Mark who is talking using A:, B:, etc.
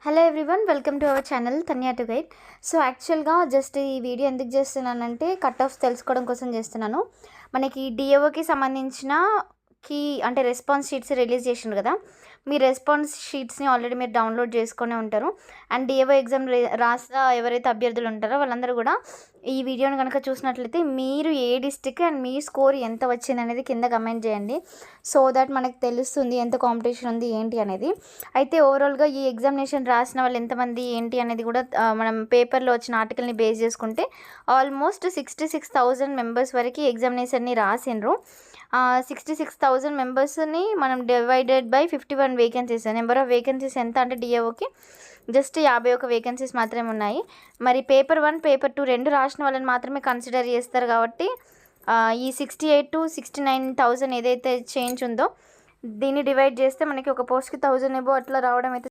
A: Hello everyone, welcome to our channel Tanya to guide. So యాక్చువల్గా just ఈ video ఎందుకు చేస్తున్నానంటే కట్ ఆఫ్స్ తెలుసుకోవడం కోసం చేస్తున్నాను. మనకి డిఏఓకి సంబంధించిన అంటే రెస్పాన్స్ షీట్స్ రిలీజ్ చేసిండ్రు కదా. మీ రెస్పాన్స్ షీట్స్ని ఆల్రెడీ మీరు డౌన్లోడ్ చేసుకునే ఉంటారు. అండ్ డిఏఓ ఎగ్జామ్ రాసిన ఎవరైతే అభ్యర్థులు ఉంటారో వాళ్ళందరూ కూడా ఈ వీడియోని కనుక చూసినట్లయితే మీరు ఏ డిస్ట్రిక్ట్ అండ్ మీ స్కోర్ ఎంత వచ్చింది అనేది కింద కమెంట్ చేయండి. సో దట్ మనకు తెలుస్తుంది ఎంత కాంపిటీషన్ ఉంది ఏంటి అనేది. అయితే ఓవరాల్గా ఈ ఎగ్జామినేషన్ రాసిన వాళ్ళు ఎంతమంది ఏంటి అనేది కూడా మనం పేపర్లో వచ్చిన ఆర్టికల్ని బేస్ చేసుకుంటే ఆల్మోస్ట్ 66,000 మెంబర్స్ వరకు ఎగ్జామినేషన్ని రాసిండ్రు. 66,000 మెంబర్స్ని మనం divided by 51 vacancies. Number of vacancies ఎంత అంటే డిఏఓకి జస్ట్ 51 వేకెన్సీస్ మాత్రమే ఉన్నాయి. మరి పేపర్ 1 పేపర్ 2 రెండు రాసిన వాళ్ళని మాత్రమే కన్సిడర్ చేస్తారు కాబట్టి ఈ 68 to 69,000 ఏదైతే చేంజ్ ఉందో దీన్ని డివైడ్ చేస్తే మనకి ఒక పోస్ట్కి 1000 అట్లా రావడం అయితే